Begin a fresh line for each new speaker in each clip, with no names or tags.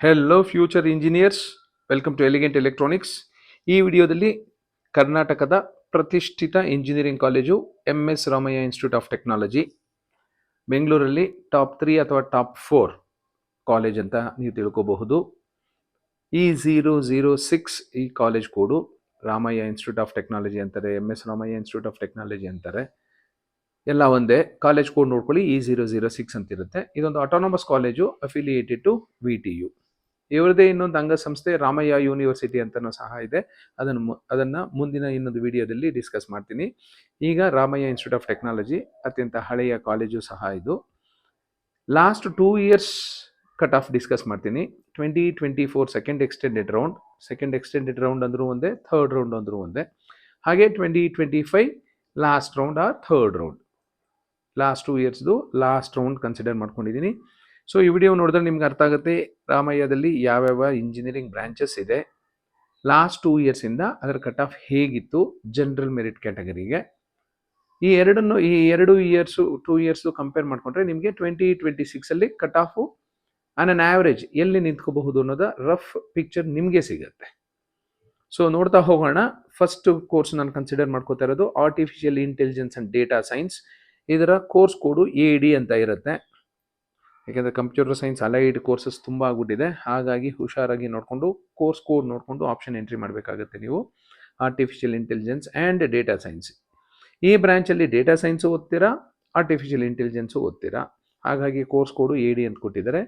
Hello future engineers, welcome to elegant electronics. ಈ ವಿಡಿಯೋದಲ್ಲಿ ಕರ್ನಾಟಕದ ಪ್ರತಿಷ್ಠಿತ engineering college MS Ramaiah institute of technology, ಬೆಂಗಳೂರಲ್ಲಿ ಟಾಪ್ 3 ಅಥವಾ ಟಾಪ್ 4 ಕಾಲೇಜ್ ಅಂತ ನೀವು ತಿಳ್ಕೋಬಹುದು. E006 ಈ college code. Ramaiah institute of technology ಅಂತಾರೆ, MS Ramaiah institute of technology ಅಂತಾರೆ, ಎಲ್ಲ ಒಂದೇ. ಕಾಲೇಜ್ ಕೋಡ್ ನೋಡ್ಕೊಳ್ಳಿ, E006 ಅಂತ ಇರುತ್ತೆ. ಇದೊಂದು autonomous college, affiliated to VTU. ಇವರದೇ ಇನ್ನೊಂದು ಅಂಗಸಂಸ್ಥೆ ರಾಮಯ್ಯ ಯೂನಿವರ್ಸಿಟಿ ಅಂತಲೂ ಸಹ ಇದೆ. ಅದನ್ನು ಮುಂದಿನ ಇನ್ನೊಂದು ವಿಡಿಯೋದಲ್ಲಿ ಡಿಸ್ಕಸ್ ಮಾಡ್ತೀನಿ. ಈಗ ರಾಮಯ್ಯ ಇನ್ಸ್ಟಿಟ್ಯೂಟ್ ಆಫ್ ಟೆಕ್ನಾಲಜಿ ಅತ್ಯಂತ ಹಳೆಯ ಕಾಲೇಜು ಸಹ ಇದು. Last 2 years cut off discuss ಮಾಡ್ತೀನಿ. 2024 ಸೆಕೆಂಡ್ ಎಕ್ಸ್ಟೆಂಡೆಡ್ ರೌಂಡ್ ಅಂದರೂ ಒಂದೇ, ಥರ್ಡ್ ರೌಂಡ್ ಅಂದರೂ ಒಂದೇ. ಹಾಗೆ 2025 last round or third round. Last 2 ಇಯರ್ಸ್ದು ಲಾಸ್ಟ್ ರೌಂಡ್ ಕನ್ಸಿಡರ್ ಮಾಡ್ಕೊಂಡಿದ್ದೀನಿ. ಸೊ ಈ ವಿಡಿಯೋ ನೋಡಿದ್ರೆ ನಿಮ್ಗೆ ಅರ್ಥ ಆಗುತ್ತೆ ರಾಮಯ್ಯದಲ್ಲಿ ಯಾವ್ಯಾವ ಇಂಜಿನಿಯರಿಂಗ್ ಬ್ರಾಂಚಸ್ ಇದೆ, ಲಾಸ್ಟ್ 2 ಇಯರ್ಸಿಂದ ಅದರ ಕಟ್ ಆಫ್ ಹೇಗಿತ್ತು ಜನರಲ್ ಮೆರಿಟ್ ಕ್ಯಾಟಗರಿಗೆ. ಈ 2 ಇಯರ್ಸು ಕಂಪೇರ್ ಮಾಡಿಕೊಂಡ್ರೆ ನಿಮಗೆ 2026 cut off on an average ಎಲ್ಲಿ ನಿಂತ್ಕೋಬಹುದು ಅನ್ನೋದ ರಫ್ ಪಿಕ್ಚರ್ ನಿಮಗೆ ಸಿಗುತ್ತೆ. ಸೊ ನೋಡ್ತಾ ಹೋಗೋಣ. ಫಸ್ಟ್ ಕೋರ್ಸ್ ನಾನು ಕನ್ಸಿಡರ್ ಮಾಡ್ಕೋತಾ ಇರೋದು artificial intelligence and data science. ಇದರ ಕೋರ್ಸ್ ಕೋಡು AD ಅಂತ ಇರುತ್ತೆ. ಯಾಕೆಂದರೆ ಕಂಪ್ಯೂಟರ್ ಸೈನ್ಸ್ ಅಲೈಡ್ ಕೋರ್ಸಸ್ ತುಂಬ ಆಗ್ಬಿಟ್ಟಿದೆ, ಹಾಗಾಗಿ ಹುಷಾರಾಗಿ ನೋಡಿಕೊಂಡು ಕೋರ್ಸ್ ಕೋಡ್ ನೋಡಿಕೊಂಡು ಆಪ್ಷನ್ ಎಂಟ್ರಿ ಮಾಡಬೇಕಾಗುತ್ತೆ ನೀವು. Artificial intelligence and data science, ಈ ಬ್ರ್ಯಾಂಚಲ್ಲಿ ಡೇಟಾ ಸೈನ್ಸು ಓದ್ತೀರಾ, ಆರ್ಟಿಫಿಷಿಯಲ್ ಇಂಟೆಲಿಜೆನ್ಸು ಓದ್ತೀರಾ. ಹಾಗಾಗಿ ಕೋರ್ಸ್ ಕೋಡು AD ಅಂತ ಕೊಟ್ಟಿದ್ದಾರೆ.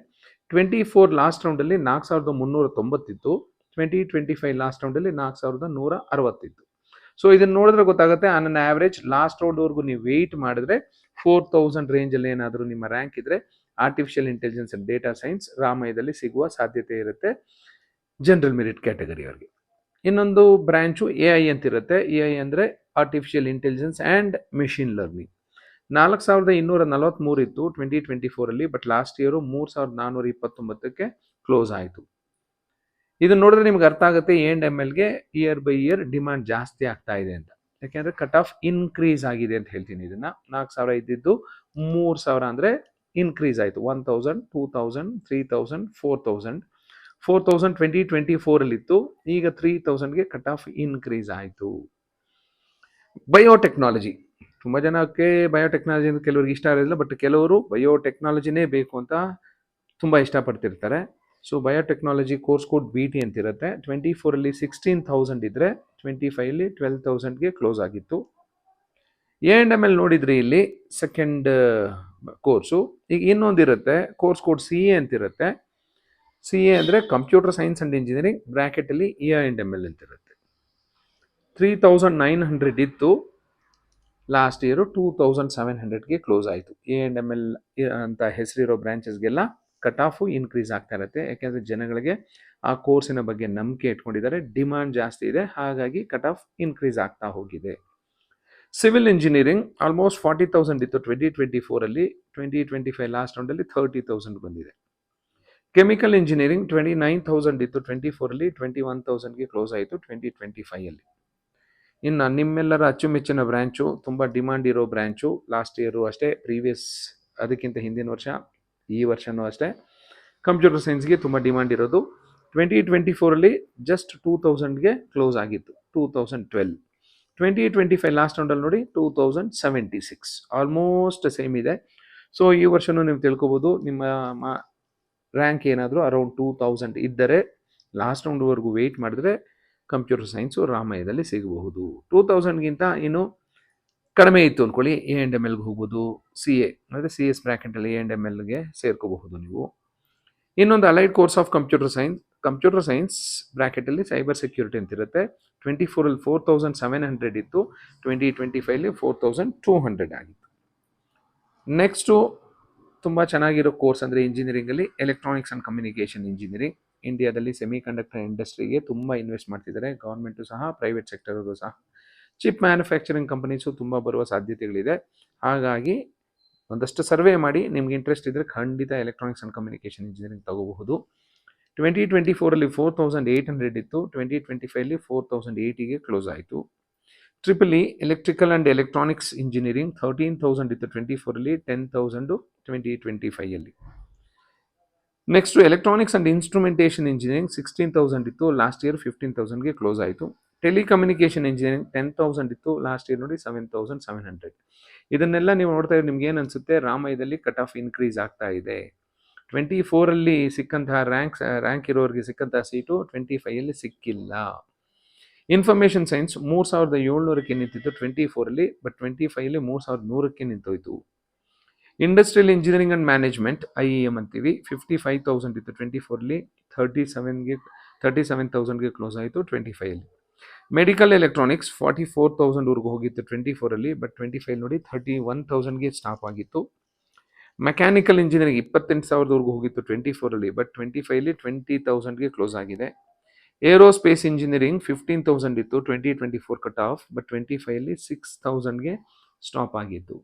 24 ಲಾಸ್ಟ್ ರೌಂಡಲ್ಲಿ 4390 ಇತ್ತು. 2025 ಲಾಸ್ಟ್ ರೌಂಡಲ್ಲಿ 4160 ಇತ್ತು. ಸೊ ಇದನ್ನು ನೋಡಿದ್ರೆ ಗೊತ್ತಾಗುತ್ತೆ, ಆನ್ ಅನ್ ಆ್ಯಾವ್ರೇಜ್ ಲಾಸ್ಟ್ ರೌಂಡ್ವರೆಗೂ ನೀವು ವೆಯ್ಟ್ ಮಾಡಿದ್ರೆ 4000 ರೇಂಜಲ್ಲಿ ಏನಾದರೂ ನಿಮ್ಮ ರ್ಯಾಂಕ್ ಇದ್ದರೆ artificial intelligence and data science ರಾಮಯ್ಯದಲ್ಲಿ ಸಿಗುವ ಸಾಧ್ಯತೆ ಇರುತ್ತೆ ಜನರಲ್ ಮೆರಿಟ್ ಕ್ಯಾಟಗರಿಯವರಿಗೆ. ಇನ್ನೊಂದು ಬ್ರ್ಯಾಂಚು AI ಅಂತಿರುತ್ತೆ. AI ಅಂದರೆ artificial intelligence and machine learning. 4243 ಇತ್ತು 2024 ಬಟ್ ಲಾಸ್ಟ್ ಇಯರು 3429ಕ್ಕೆ ಕ್ಲೋಸ್ ಆಯಿತು. ಇದನ್ನು ನೋಡಿದ್ರೆ ನಿಮ್ಗೆ ಅರ್ಥ ಆಗುತ್ತೆ A&MLಗೆ ಇಯರ್ ಬೈ ಇಯರ್ ಡಿಮ್ಯಾಂಡ್ ಜಾಸ್ತಿ ಆಗ್ತಾ ಇದೆ ಅಂತ. ಯಾಕೆಂದರೆ ಕಟ್ ಆಫ್ ಇನ್ಕ್ರೀಸ್ ಆಗಿದೆ ಅಂತ ಹೇಳ್ತೀನಿ. ಇದನ್ನು 4000 ಇದ್ದಿದ್ದು 3000 ಅಂದರೆ ಇನ್ಕ್ರೀಸ್ ಆಯಿತು. 1000, 2000, 3000, 4000. 2024 ಇತ್ತು, ಈಗ 3000ಗೆ ಕಟ್ ಆಫ್ ಇನ್ಕ್ರೀಸ್ ಆಯಿತು. ಬಯೋಟೆಕ್ನಾಲಜಿ, ತುಂಬ ಜನಕ್ಕೆ ಬಯೋಟೆಕ್ನಾಲಜಿ ಅಂತ ಕೆಲವ್ರಿಗೆ ಇಷ್ಟ ಇರೋದಿಲ್ಲ, ಬಟ್ ಕೆಲವರು ಬಯೋಟೆಕ್ನಾಲಜಿನೇ ಬೇಕು ಅಂತ ತುಂಬ ಇಷ್ಟಪಡ್ತಿರ್ತಾರೆ. So biotechnology course code BT ಅಂತಿರುತ್ತೆ. 24 16,000 ಇದ್ದರೆ 25 12,000ಗೆ ಕ್ಲೋಸ್ ಆಗಿತ್ತು. A&ML ನೋಡಿದ್ರಿ ಇಲ್ಲಿ ಸೆಕೆಂಡ್ ಕೋರ್ಸು. ಈಗ ಇನ್ನೊಂದಿರುತ್ತೆ ಕೋರ್ಸ್ ಕೋಡ್ CA ಅಂತಿರುತ್ತೆ. CA ಅಂದರೆ ಕಂಪ್ಯೂಟರ್ ಸೈನ್ಸ್ ಆ್ಯಂಡ್ ಇಂಜಿನಿಯರಿಂಗ್, ಬ್ರ್ಯಾಕೆಟಲ್ಲಿ A&ML ಅಂತಿರುತ್ತೆ. 3900 ಇತ್ತು, ಲಾಸ್ಟ್ ಇಯರು 2700ಗೆ ಕ್ಲೋಸ್ ಆಯಿತು. A&ML ಅಂತ ಹೆಸರಿರೋ ಬ್ರಾಂಚಸ್ಗೆಲ್ಲ ಕಟ್ ಆಫು ಇನ್ಕ್ರೀಸ್ ಆಗ್ತಾ ಇರುತ್ತೆ. ಯಾಕೆಂದರೆ ಜನಗಳಿಗೆ ಆ ಕೋರ್ಸಿನ ಬಗ್ಗೆ ನಂಬಿಕೆ ಇಟ್ಕೊಂಡಿದ್ದಾರೆ, ಡಿಮ್ಯಾಂಡ್ ಜಾಸ್ತಿ ಇದೆ, ಹಾಗಾಗಿ ಕಟ್ ಆಫ್ ಇನ್ಕ್ರೀಸ್ ಆಗ್ತಾ ಹೋಗಿದೆ. ಸಿವಿಲ್ ಇಂಜಿನಿಯರಿಂಗ್ ಆಲ್ಮೋಸ್ಟ್ 40,000 ಇತ್ತು 2024 2025 ಲಾಸ್ಟ್ ರೌಂಡಲ್ಲಿ 30,000 ಬಂದಿದೆ. ಕೆಮಿಕಲ್ ಇಂಜಿನಿಯರಿಂಗ್ 29,000 ಇತ್ತು 24 21,000ಗೆ ಕ್ಲೋಸ್ ಆಯಿತು 2025. ಇನ್ನು ನಿಮ್ಮೆಲ್ಲರ ಅಚ್ಚುಮೆಚ್ಚಿನ ಬ್ರ್ಯಾಂಚು, ತುಂಬ ಡಿಮ್ಯಾಂಡ್ ಇರೋ ಬ್ರ್ಯಾಂಚು, ಲಾಸ್ಟ್ ಇಯರು ಅಷ್ಟೇ, ಪ್ರೀವಿಯಸ್ ಅದಕ್ಕಿಂತ ಹಿಂದಿನ ವರ್ಷ, ಈ ವರ್ಷವೂ ಅಷ್ಟೇ, ಕಂಪ್ಯೂಟರ್ ಸೈನ್ಸ್ಗೆ ತುಂಬ ಡಿಮ್ಯಾಂಡ್ ಇರೋದು. 2024 ಜಸ್ಟ್ 2000ಗೆ ಕ್ಲೋಸ್ ಆಗಿತ್ತು, 2012. 2025 ಲಾಸ್ಟ್ ರೌಂಡಲ್ಲಿ ನೋಡಿ 2076, ಆಲ್ಮೋಸ್ಟ್ ಸೇಮ್ ಇದೆ. ಸೊ ಈ ವರ್ಷವೂ ನೀವು ತಿಳ್ಕೊಬೋದು, ನಿಮ್ಮ ರ್ಯಾಂಕ್ ಏನಾದರೂ ಅರೌಂಡ್ 2000 ಇದ್ದರೆ ಲಾಸ್ಟ್ ರೌಂಡ್ವರೆಗೂ ವೆಯ್ಟ್ ಮಾಡಿದ್ರೆ ಕಂಪ್ಯೂಟರ್ ಸೈನ್ಸು ರಾಮಯ್ಯದಲ್ಲಿ ಸಿಗಬಹುದು. 2000ಗಿಂತ ಇನ್ನು ಕಡಿಮೆ ಇತ್ತು ಅಂದ್ಕೊಳ್ಳಿ, A&MLಗೆ ಹೋಗ್ಬೋದು. CA ಅಂದರೆ CS ಬ್ರ್ಯಾಕೆಟಲ್ಲಿ A&MLಗೆ ಸೇರ್ಕೋಬಹುದು ನೀವು. ಇನ್ನೊಂದು allied course of computer science ಬ್ರ್ಯಾಕೆಟಲ್ಲಿ ಸೈಬರ್ ಸೆಕ್ಯೂರಿಟಿ ಅಂತಿರುತ್ತೆ. 24 4700 ಇತ್ತು, 2025 4200 ಆಗಿತ್ತು. ನೆಕ್ಸ್ಟು ತುಂಬ ಚೆನ್ನಾಗಿರೋ ಕೋರ್ಸ್ ಅಂದರೆ ಇಂಜಿನಿಯರಿಂಗಲ್ಲಿ ಎಲೆಕ್ಟ್ರಾನಿಕ್ಸ್ ಆ್ಯಂಡ್ ಕಮ್ಯುನಿಕೇಷನ್ ಇಂಜಿನಿಯರಿಂಗ್. ಇಂಡಿಯಾದಲ್ಲಿ ಸೆಮಿ ಕಂಡಕ್ಟರ್ ಇಂಡಸ್ಟ್ರಿಗೆ ತುಂಬ ಇನ್ವೆಸ್ಟ್ ಮಾಡ್ತಿದ್ದಾರೆ, ಗೌರ್ಮೆಂಟು ಸಹ, ಪ್ರೈವೇಟ್ ಸೆಕ್ಟರ್ಗೂ ಸಹ. ಚಿಪ್ ಮ್ಯಾನುಫ್ಯಾಕ್ಚರಿಂಗ್ ಕಂಪನೀಸು ತುಂಬ ಬರುವ ಸಾಧ್ಯತೆಗಳಿದೆ. ಹಾಗಾಗಿ ಒಂದಷ್ಟು ಸರ್ವೆ ಮಾಡಿ, ನಿಮ್ಗೆ ಇಂಟ್ರೆಸ್ಟ್ ಇದ್ದರೆ ಖಂಡಿತ ಎಲೆಕ್ಟ್ರಾನಿಕ್ಸ್ ಆ್ಯಂಡ್ ಕಮ್ಯುನಿಕೇಷನ್ ಇಂಜಿನಿಯರಿಂಗ್ ತಗೋಬಹುದು. 2024 4800 ಇತ್ತು, 2025 4080ಗೆ ಕ್ಲೋಸ್ ಆಯಿತು. EEE electrical and electronics engineering 13,000 ಇತ್ತು 24 10,000 2025. Next electronics and instrumentation engineering 16,000 ಇತ್ತು, ಲಾಸ್ಟ್ ಇಯರ್ 15,000ಗೆ ಕ್ಲೋಸ್ ಆಯಿತು. ಟೆಲಿಕಮ್ಯುನಿಕೇಷನ್ ಇಂಜಿನಿಯರಿಂಗ್ 10,000 ಇತ್ತು, ಲಾಸ್ಟ್ ಇಯರ್ ನೋಡಿ 7,700. ಇದನ್ನೆಲ್ಲ ನೀವು ನೋಡ್ತಾ ಇದ್ರೆ ನಿಮ್ಗೆ ಏನು ಅನಿಸುತ್ತೆ, ರಾಮಯ್ಯದಲ್ಲಿ ಕಟ್ ಆಫ್ ಇನ್ಕ್ರೀಸ್ ಆಗ್ತಾ ಇದೆ. 24ಅಲ್ಲಿ ಸಿಕ್ಕಂತಹ ರ್ಯಾಂಕ್ ಇರೋರಿಗೆ ಸಿಕ್ಕಂತಹ ಸೀಟು 25ಅಲ್ಲಿ ಸಿಕ್ಕಿಲ್ಲ. ಇನ್ಫಾರ್ಮೇಷನ್ ಸೈನ್ಸ್ 3,700ಕ್ಕೆ ನಿಂತಿತ್ತು 24ಅಲ್ಲಿ, ಬಟ್ 25ಅಲ್ಲಿ 3,100ಕ್ಕೆ ನಿಂತೋಯ್ತು. Industrial engineering and management IEM ಅಂತೀವಿ, 55,000 ಇತ್ತು 24ಅಲ್ಲಿ, 37,000ಗೆ ಕ್ಲೋಸ್ ಆಯಿತು 25ಅಲ್ಲಿ. ಮೆಡಿಕಲ್ ಎಲೆಕ್ಟ್ರಾನಿಕ್ಸ್ 44,000ವರೆಗೂ ಹೋಗಿತ್ತು 24ಅಲ್ಲಿ, ಬಟ್ 25 ನೋಡಿ 31,000ಗೆ ಸ್ಟಾಪ್ ಆಗಿತ್ತು. ಮೆಕ್ಯಾನಿಕಲ್ ಇಂಜಿನಿಯರಿಂಗ್ 28,000ವರೆಗೂ ಹೋಗಿತ್ತು 24ಅಲ್ಲಿ, ಬಟ್ 25ಅಲ್ಲಿ 20,000ಗೆ ಕ್ಲೋಸ್ ಆಗಿದೆ. ಏರೋಸ್ಪೇಸ್ ಇಂಜಿನಿಯರಿಂಗ್ 15,000 ಇತ್ತು 2024 ಕಟ್ ಆಫ್, ಬಟ್ 25ಅಲ್ಲಿ 6,000ಗೆ ಸ್ಟಾಪ್ ಆಗಿತ್ತು.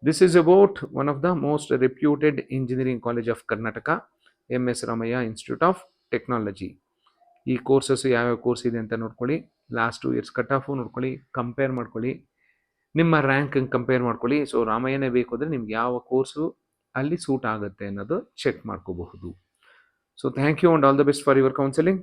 This is about one of the most reputed engineering college of Karnataka, MS Ramaiah Institute of Technology. ಈ courses ಯಾವ್ಯಾವ course ಇದೆ ಅಂತ ನೋಡ್ಕೊಳ್ಳಿ, ಲಾಸ್ಟ್ 2 ಇಯರ್ಸ್ ಕಟ್ ಆಫು ನೋಡ್ಕೊಳ್ಳಿ, compare ಮಾಡ್ಕೊಳ್ಳಿ, ನಿಮ್ಮ ರ್ಯಾಂಕ್ ಕಂಪೇರ್ ಮಾಡ್ಕೊಳ್ಳಿ. ಸೊ ರಾಮಯ್ಯನೇ ಬೇಕು ಅಂದರೆ ನಿಮ್ಗೆ ಯಾವ ಕೋರ್ಸು ಅಲ್ಲಿ ಸೂಟ್ ಆಗುತ್ತೆ ಅನ್ನೋದು ಚೆಕ್ ಮಾಡ್ಕೋಬಹುದು. So thank you and all the best for your counselling.